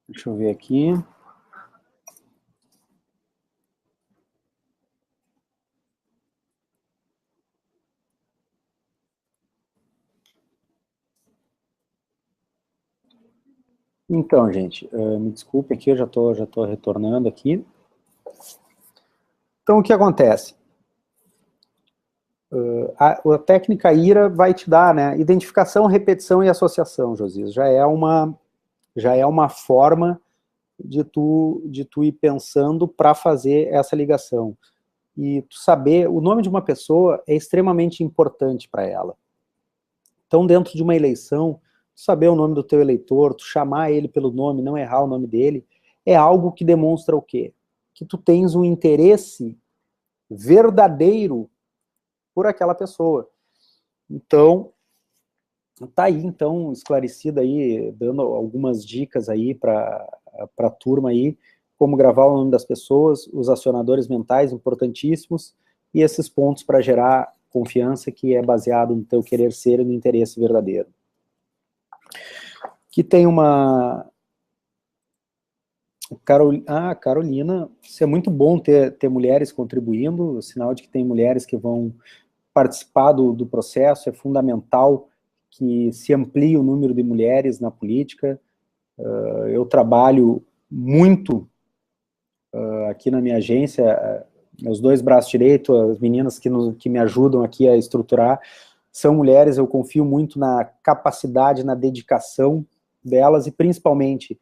Deixa eu ver aqui. Então, gente, me desculpe aqui, eu já tô retornando aqui. Então, o que acontece? A técnica IRA vai te dar, né, identificação, repetição e associação, Josias. Já é uma forma de tu ir pensando para fazer essa ligação. E tu saber, o nome de uma pessoa é extremamente importante para ela. Então, dentro de uma eleição, tu saber o nome do teu eleitor, tu chamar ele pelo nome, não errar o nome dele, é algo que demonstra o quê? Que tu tens um interesse verdadeiro por aquela pessoa. Então, tá aí, então, esclarecido aí, dando algumas dicas aí para a turma aí, como gravar o nome das pessoas, os acionadores mentais importantíssimos, e esses pontos para gerar confiança que é baseado no teu querer ser e no interesse verdadeiro. Aqui tem Carolina, isso é muito bom ter mulheres contribuindo, sinal de que tem mulheres que vão participar do processo, é fundamental que se amplie o número de mulheres na política. Eu trabalho muito aqui na minha agência, meus dois braços direitos, as meninas que me ajudam aqui a estruturar, são mulheres. Eu confio muito na capacidade, na dedicação delas, e principalmente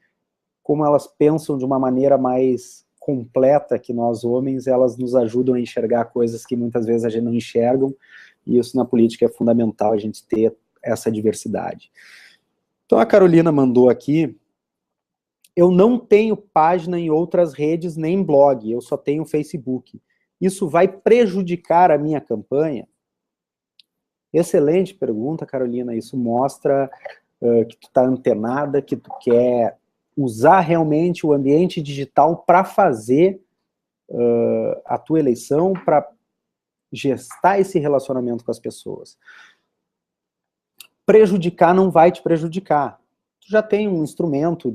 como elas pensam de uma maneira mais completa que nós homens, elas nos ajudam a enxergar coisas que muitas vezes a gente não enxerga, e isso na política é fundamental, a gente ter essa diversidade. Então a Carolina mandou aqui: eu não tenho página em outras redes nem blog, eu só tenho Facebook. Isso vai prejudicar a minha campanha? Excelente pergunta, Carolina. Isso mostra que tu está antenada, que tu quer usar realmente o ambiente digital para fazer a tua eleição, para gestar esse relacionamento com as pessoas. Prejudicar não vai te prejudicar. Tu já tem um instrumento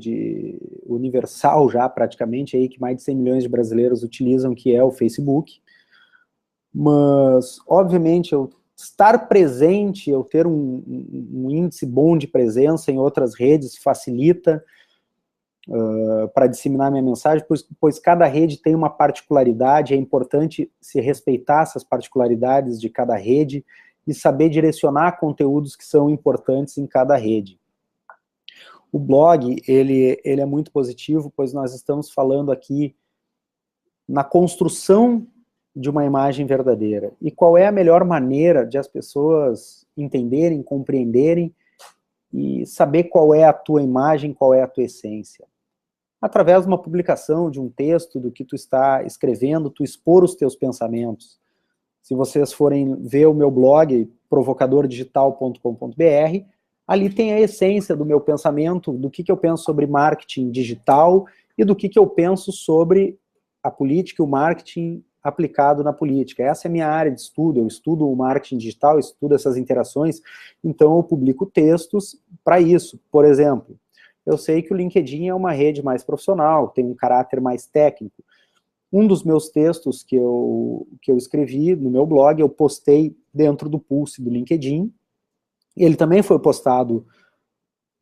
universal já praticamente aí que mais de 100 milhões de brasileiros utilizam, que é o Facebook. Mas, obviamente, eu estar presente, eu ter um índice bom de presença em outras redes facilita para disseminar minha mensagem, pois cada rede tem uma particularidade, é importante se respeitar essas particularidades de cada rede e saber direcionar conteúdos que são importantes em cada rede. O blog, ele é muito positivo, pois nós estamos falando aqui na construção de uma imagem verdadeira. E qual é a melhor maneira de as pessoas entenderem, compreenderem e saber qual é a tua imagem, qual é a tua essência? Através de uma publicação, de um texto, do que tu está escrevendo, tu expor os teus pensamentos. Se vocês forem ver o meu blog, provocadordigital.com.br, ali tem a essência do meu pensamento, do que eu penso sobre marketing digital e do que eu penso sobre a política e o marketing aplicado na política. Essa é a minha área de estudo, eu estudo o marketing digital, eu estudo essas interações, então eu publico textos para isso. Por exemplo, eu sei que o LinkedIn é uma rede mais profissional, tem um caráter mais técnico. Um dos meus textos que eu escrevi no meu blog, eu postei dentro do Pulse do LinkedIn, e ele também foi postado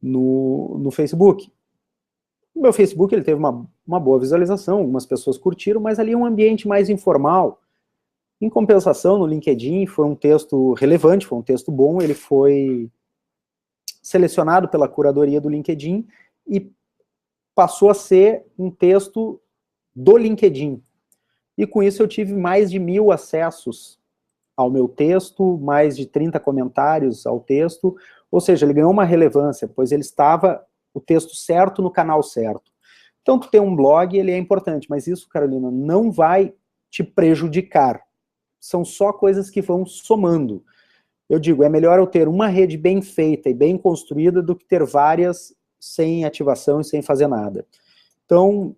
no Facebook. O meu Facebook ele teve uma boa visualização, algumas pessoas curtiram, mas ali é um ambiente mais informal. Em compensação, no LinkedIn foi um texto relevante, foi um texto bom, ele foi selecionado pela curadoria do LinkedIn e passou a ser um texto do LinkedIn. E com isso eu tive mais de 1000 acessos ao meu texto, mais de 30 comentários ao texto, ou seja, ele ganhou uma relevância, pois ele estava o texto certo no canal certo. Então, tu ter um blog, ele é importante, mas isso, Carolina, não vai te prejudicar. São só coisas que vão somando. Eu digo, é melhor eu ter uma rede bem feita e bem construída do que ter várias sem ativação e sem fazer nada. Então,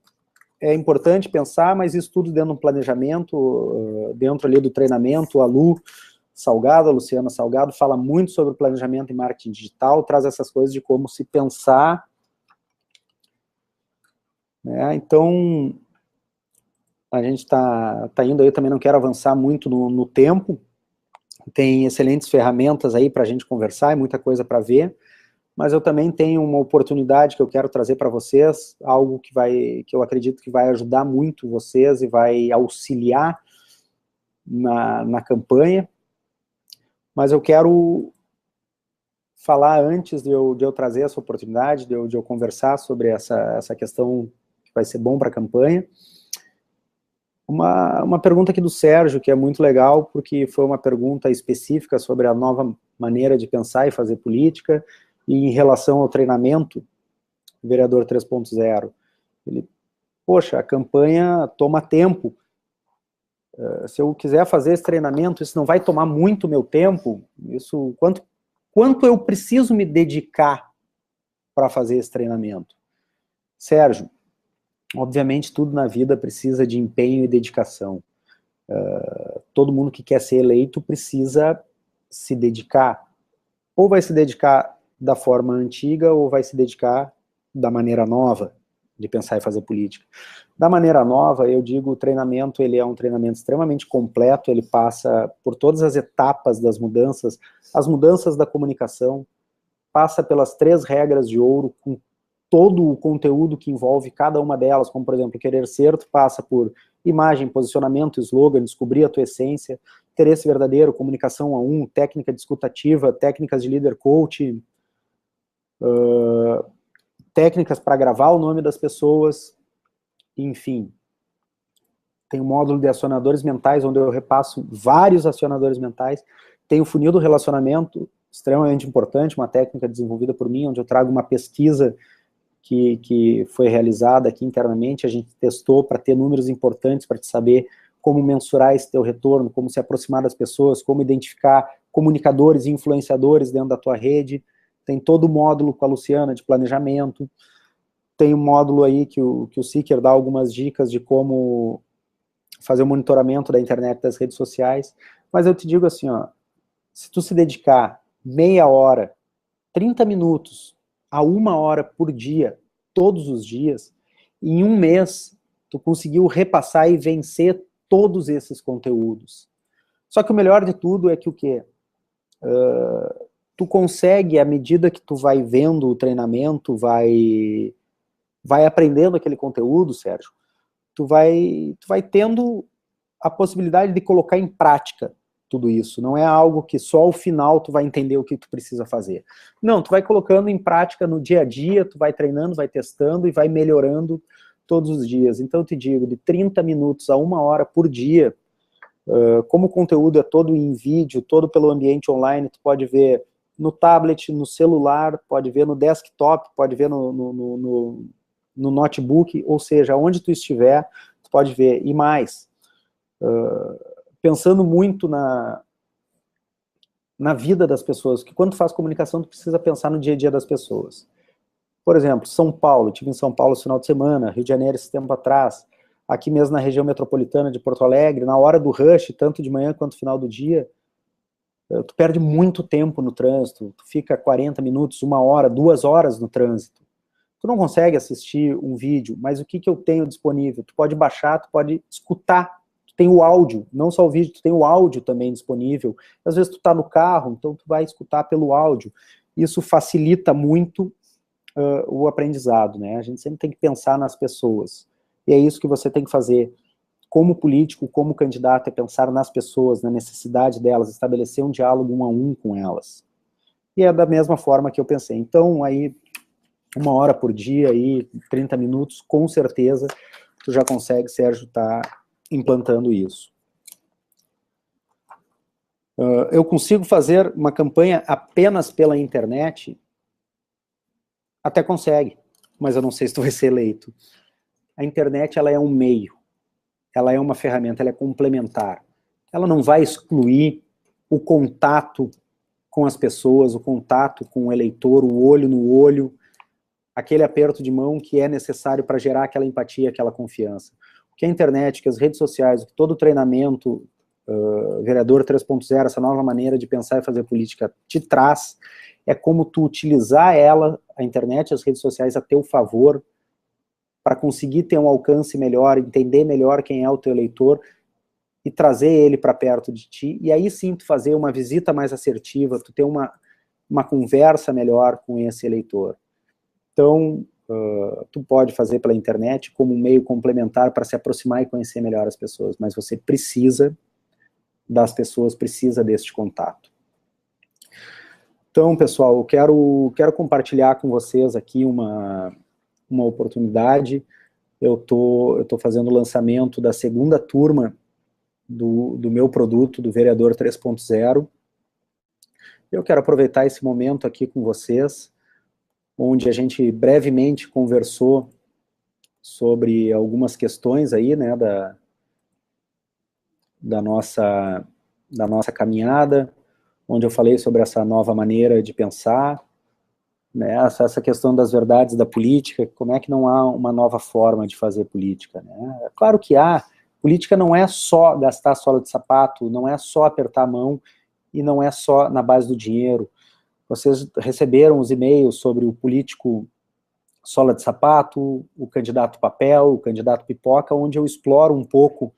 é importante pensar, mas isso tudo dentro de um planejamento, dentro ali do treinamento. A Lu Salgado, a Luciana Salgado, fala muito sobre o planejamento em marketing digital, traz essas coisas de como se pensar. Né? Então, a gente está indo aí, eu também não quero avançar muito no tempo, tem excelentes ferramentas aí para a gente conversar, é muita coisa para ver, mas eu também tenho uma oportunidade que eu quero trazer para vocês, algo que eu acredito que vai ajudar muito vocês e vai auxiliar na campanha, mas eu quero falar antes de eu trazer essa oportunidade, de eu conversar sobre essa questão que vai ser bom para a campanha. Uma pergunta aqui do Sérgio, que é muito legal, porque foi uma pergunta específica sobre a nova maneira de pensar e fazer política, e em relação ao treinamento, vereador 3.0. Ele, poxa, a campanha toma tempo, se eu quiser fazer esse treinamento, isso não vai tomar muito meu tempo, quanto eu preciso me dedicar para fazer esse treinamento? Sérgio, obviamente tudo na vida precisa de empenho e dedicação. Todo mundo que quer ser eleito precisa se dedicar. Ou vai se dedicar da forma antiga, ou vai se dedicar da maneira nova. de pensar e fazer política. Da maneira nova, eu digo, o treinamento, ele é um treinamento extremamente completo, ele passa por todas as etapas das mudanças, as mudanças da comunicação, passa pelas 3 regras de ouro, com todo o conteúdo que envolve cada uma delas, como, por exemplo, querer ser, tu passa por imagem, posicionamento, slogan, descobrir a tua essência, interesse verdadeiro, comunicação a um, técnica discutativa, técnicas de líder coach, técnicas para gravar o nome das pessoas, enfim. Tem o módulo de acionadores mentais, onde eu repasso vários acionadores mentais. Tem o funil do relacionamento, extremamente importante, uma técnica desenvolvida por mim, onde eu trago uma pesquisa que foi realizada aqui internamente, a gente testou para ter números importantes, para te saber como mensurar esse teu retorno, como se aproximar das pessoas, como identificar comunicadores e influenciadores dentro da tua rede. Tem todo o módulo com a Luciana de planejamento, tem um módulo aí que o Seeker dá algumas dicas de como fazer o monitoramento da internet, das redes sociais, mas eu te digo assim, ó, se tu se dedicar meia hora, 30 minutos, a 1 hora por dia, todos os dias, em 1 mês, tu conseguiu repassar e vencer todos esses conteúdos. Só que o melhor de tudo é que o quê? Tu consegue, à medida que tu vai vendo o treinamento, vai aprendendo aquele conteúdo, Sérgio, tu vai tendo a possibilidade de colocar em prática tudo isso. Não é algo que só ao final tu vai entender o que tu precisa fazer. Não, tu vai colocando em prática no dia a dia, tu vai treinando, vai testando e vai melhorando todos os dias. Então eu te digo, de 30 minutos a 1 hora por dia, como o conteúdo é todo em vídeo, todo pelo ambiente online, tu pode ver no tablet, no celular, pode ver no desktop, pode ver no notebook, ou seja, onde tu estiver, tu pode ver. E mais, pensando muito na vida das pessoas, que quando tu faz comunicação, tu precisa pensar no dia a dia das pessoas. Por exemplo, São Paulo, estive em São Paulo esse final de semana, Rio de Janeiro esse tempo atrás, aqui mesmo na região metropolitana de Porto Alegre, na hora do rush, tanto de manhã quanto no final do dia, tu perde muito tempo no trânsito, tu fica 40 minutos, 1 hora, 2 horas no trânsito. Tu não consegue assistir um vídeo, mas o que eu tenho disponível? Tu pode baixar, tu pode escutar, tu tem o áudio, não só o vídeo, tu tem o áudio também disponível. Às vezes tu tá no carro, então tu vai escutar pelo áudio. Isso facilita muito o aprendizado, né? A gente sempre tem que pensar nas pessoas. E é isso que você tem que fazer como político, como candidato, é pensar nas pessoas, na necessidade delas, estabelecer um diálogo 1 a 1 com elas. E é da mesma forma que eu pensei. Então, aí, 1 hora por dia, aí, 30 minutos, com certeza, tu já consegue, Sérgio, tá implantando isso. Eu consigo fazer uma campanha apenas pela internet? Até consegue, mas eu não sei se tu vai ser eleito. A internet, ela é um meio, ela é uma ferramenta, ela é complementar. Ela não vai excluir o contato com as pessoas, o contato com o eleitor, o olho no olho, aquele aperto de mão que é necessário para gerar aquela empatia, aquela confiança. O que a internet, que as redes sociais, o que todo o treinamento, Vereador 3.0, essa nova maneira de pensar e fazer política te traz, é como tu utilizar ela, a internet, as redes sociais, a teu favor, para conseguir ter um alcance melhor, entender melhor quem é o teu eleitor e trazer ele para perto de ti, e aí sim tu fazer uma visita mais assertiva, tu ter uma conversa melhor com esse eleitor. Então, tu pode fazer pela internet como um meio complementar para se aproximar e conhecer melhor as pessoas, mas você precisa das pessoas, precisa deste contato. Então, pessoal, eu quero compartilhar com vocês aqui uma oportunidade. Eu tô fazendo o lançamento da 2ª turma do meu produto, do Vereador 3.0. Eu quero aproveitar esse momento aqui com vocês, onde a gente brevemente conversou sobre algumas questões aí, né, da nossa caminhada, onde eu falei sobre essa nova maneira de pensar, né, essa questão das verdades da política, como é que não há uma nova forma de fazer política, né? É claro que há. Política não é só gastar sola de sapato, não é só apertar a mão, e não é só na base do dinheiro. Vocês receberam os e-mails sobre o político sola de sapato, o candidato papel, o candidato pipoca, onde eu exploro um pouco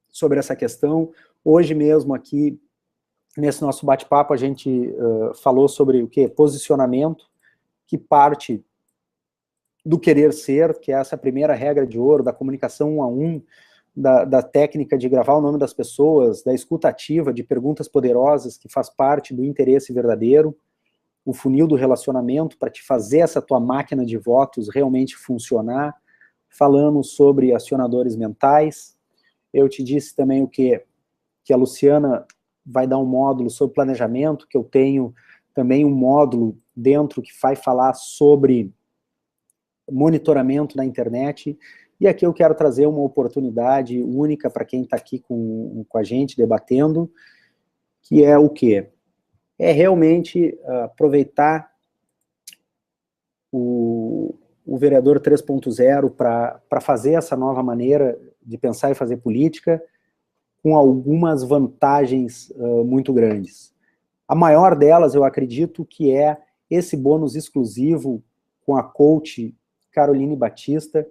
sobre essa questão. Hoje mesmo aqui, nesse nosso bate-papo, a gente falou sobre o quê? Posicionamento, que parte do querer ser, que é essa primeira regra de ouro, da comunicação 1 a 1, da técnica de gravar o nome das pessoas, da escuta ativa, de perguntas poderosas, que faz parte do interesse verdadeiro, o funil do relacionamento, para te fazer essa tua máquina de votos realmente funcionar. Falamos sobre acionadores mentais. Eu te disse também o quê? Que a Luciana vai dar um módulo sobre planejamento, que eu tenho também um módulo dentro que vai falar sobre monitoramento na internet. E aqui eu quero trazer uma oportunidade única para quem está aqui com a gente debatendo, que é o quê? É realmente aproveitar o vereador 3.0 para fazer essa nova maneira de pensar e fazer política, com algumas vantagens muito grandes. A maior delas, eu acredito, que é esse bônus exclusivo com a coach Caroline Batista,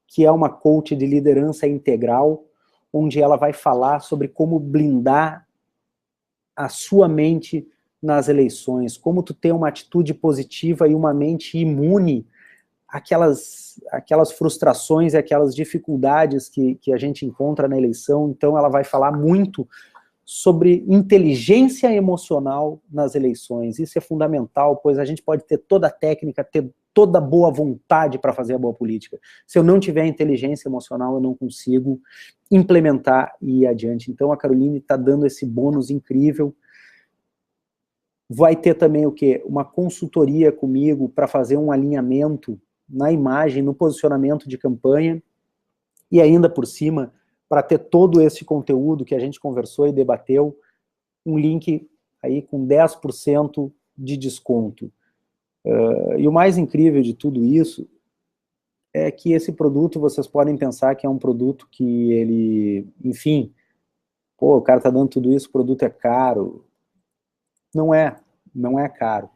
que é uma coach de liderança integral, onde ela vai falar sobre como blindar a sua mente nas eleições, como tu ter uma atitude positiva e uma mente imune àquelas frustrações e aquelas dificuldades que a gente encontra na eleição. Então ela vai falar muito sobre inteligência emocional nas eleições. Isso é fundamental, pois a gente pode ter toda a técnica, ter toda a boa vontade para fazer a boa política. Se eu não tiver inteligência emocional, eu não consigo implementar e ir adiante. Então a Caroline está dando esse bônus incrível. Vai ter também o quê? Uma consultoria comigo para fazer um alinhamento na imagem, no posicionamento de campanha, e ainda por cima, para ter todo esse conteúdo que a gente conversou e debateu, um link aí com 10% de desconto. E o mais incrível de tudo isso é que esse produto, vocês podem pensar que é um produto que ele, enfim, pô, o cara tá dando tudo isso, o produto é caro. Não é caro.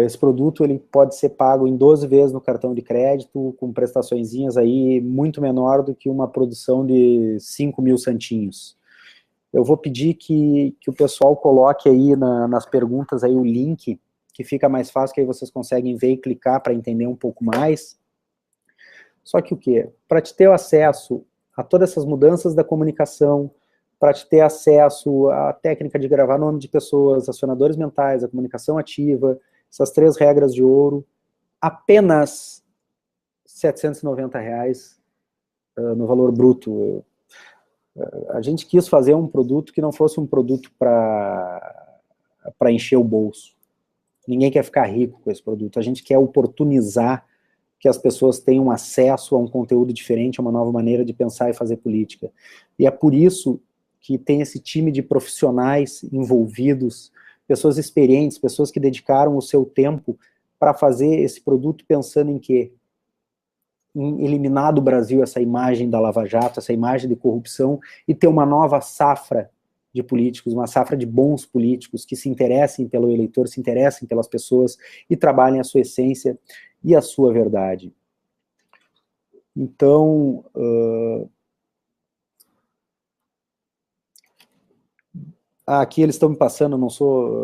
Esse produto ele pode ser pago em 12 vezes no cartão de crédito, com prestaçõezinhas aí muito menor do que uma produção de 5 mil santinhos. Eu vou pedir que o pessoal coloque aí nas perguntas aí o link, que fica mais fácil, que aí vocês conseguem ver e clicar para entender um pouco mais. Só que o quê? Para te ter acesso a todas essas mudanças da comunicação, para te ter acesso à técnica de gravar nome de pessoas, acionadores mentais, a comunicação ativa, essas 3 regras de ouro, apenas R$ 790 no valor bruto. A gente quis fazer um produto que não fosse um produto para encher o bolso. Ninguém quer ficar rico com esse produto. A gente quer oportunizar que as pessoas tenham acesso a um conteúdo diferente, a uma nova maneira de pensar e fazer política. E é por isso que tem esse time de profissionais envolvidos, pessoas experientes, pessoas que dedicaram o seu tempo para fazer esse produto pensando em quê? Em eliminar do Brasil essa imagem da Lava Jato, essa imagem de corrupção, e ter uma nova safra de políticos, uma safra de bons políticos que se interessem pelo eleitor, se interessem pelas pessoas e trabalhem a sua essência e a sua verdade. Então, aqui eles estão me passando, eu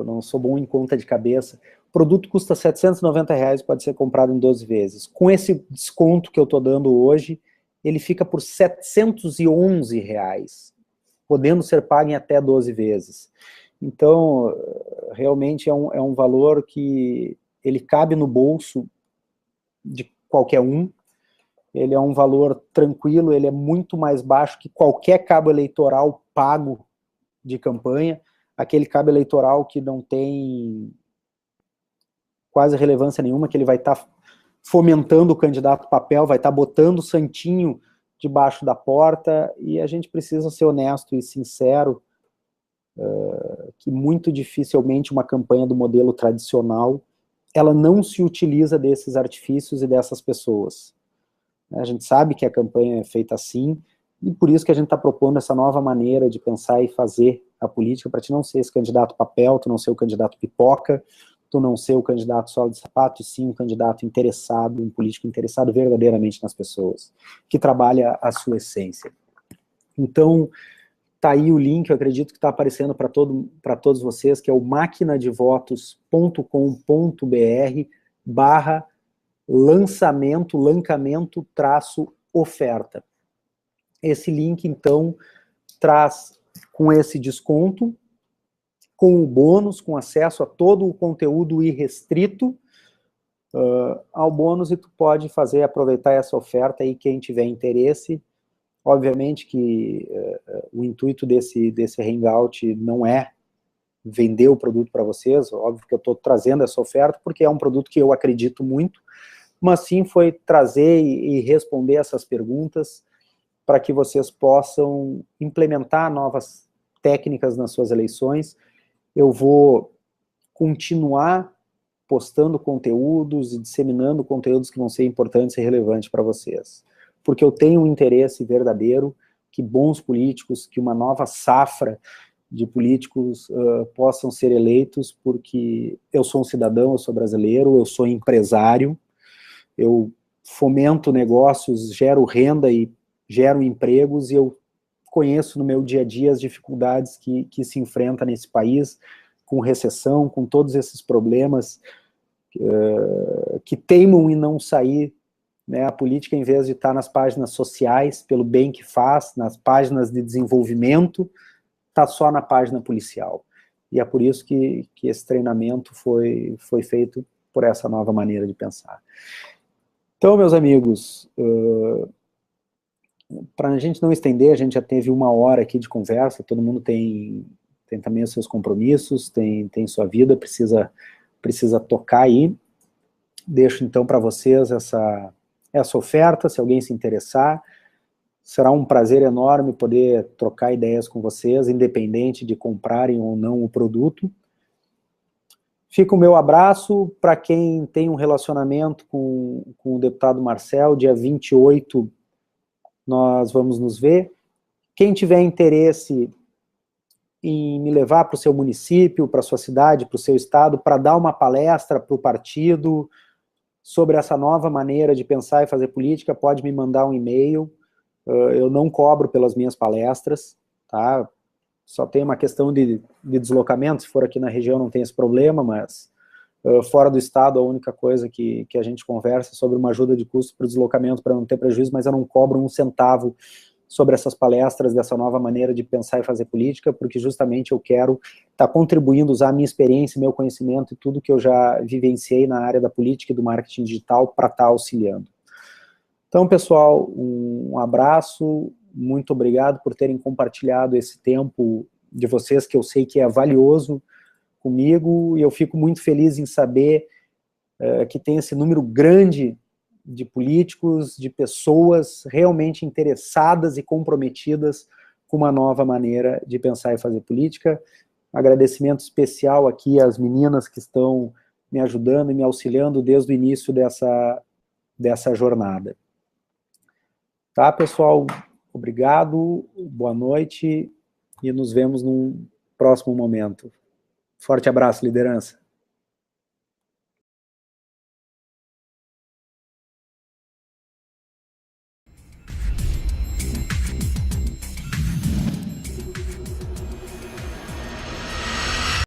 não sou bom em conta de cabeça. O produto custa R$ 790, pode ser comprado em 12 vezes. Com esse desconto que eu estou dando hoje, ele fica por R$ 711, podendo ser pago em até 12 vezes. Então, realmente é um valor que ele cabe no bolso de qualquer um. Ele é um valor tranquilo, ele é muito mais baixo que qualquer cabo eleitoral pago de campanha, aquele cabo eleitoral que não tem quase relevância nenhuma, que ele vai estar fomentando o candidato papel, vai estar botando o santinho debaixo da porta, e a gente precisa ser honesto e sincero, que muito dificilmente uma campanha do modelo tradicional, ela não se utiliza desses artifícios e dessas pessoas. A gente sabe que a campanha é feita assim, e por isso que a gente está propondo essa nova maneira de pensar e fazer a política, para te não ser esse candidato papel, tu não ser o candidato pipoca, tu não ser o candidato sola de sapato, e sim um candidato interessado, um político interessado verdadeiramente nas pessoas, que trabalha a sua essência. Então, tá aí o link, eu acredito que está aparecendo para todos vocês, que é o maquinadevotos.com.br/lancamento/oferta. Esse link, então, traz com esse desconto, com o bônus, com acesso a todo o conteúdo irrestrito ao bônus, e tu pode aproveitar essa oferta aí, quem tiver interesse. Obviamente que o intuito desse hangout não é vender o produto para vocês, óbvio que eu estou trazendo essa oferta porque é um produto que eu acredito muito, mas sim foi trazer e responder essas perguntas para que vocês possam implementar novas técnicas nas suas eleições. Eu vou continuar postando conteúdos e disseminando conteúdos que vão ser importantes e relevantes para vocês, porque eu tenho um interesse verdadeiro que bons políticos, que uma nova safra de políticos possam ser eleitos, porque eu sou um cidadão, eu sou brasileiro, eu sou empresário, eu fomento negócios, gero renda e gero empregos, e eu conheço no meu dia a dia as dificuldades que se enfrenta nesse país, com recessão, com todos esses problemas que teimam em não sair, né? A política, em vez de estar nas páginas sociais, pelo bem que faz, nas páginas de desenvolvimento, está só na página policial. E é por isso que esse treinamento foi feito por essa nova maneira de pensar. Então, meus amigos, para a gente não estender, a gente já teve 1 hora aqui de conversa, todo mundo tem também os seus compromissos, tem sua vida, precisa tocar aí. Deixo então para vocês essa oferta, se alguém se interessar. Será um prazer enorme poder trocar ideias com vocês, independente de comprarem ou não o produto. Fica o meu abraço para quem tem um relacionamento com o deputado Marcel. Dia 28 nós vamos nos ver. Quem tiver interesse em me levar para o seu município, para a sua cidade, para o seu estado, para dar uma palestra para o partido sobre essa nova maneira de pensar e fazer política, pode me mandar um e-mail. Eu não cobro pelas minhas palestras, tá? Só tem uma questão de deslocamento, se for aqui na região não tem esse problema, mas fora do estado a única coisa que a gente conversa é sobre uma ajuda de custo para o deslocamento, para não ter prejuízo, mas eu não cobro 1 centavo sobre essas palestras, dessa nova maneira de pensar e fazer política, porque justamente eu quero estar contribuindo, usar a minha experiência, meu conhecimento e tudo que eu já vivenciei na área da política e do marketing digital para estar auxiliando. Então, pessoal, um abraço, muito obrigado por terem compartilhado esse tempo de vocês, que eu sei que é valioso comigo, e eu fico muito feliz em saber que tem esse número grande de políticos, de pessoas realmente interessadas e comprometidas com uma nova maneira de pensar e fazer política. Agradecimento especial aqui às meninas que estão me ajudando e me auxiliando desde o início dessa jornada. Tá, pessoal? Obrigado, boa noite e nos vemos num próximo momento. Forte abraço, liderança.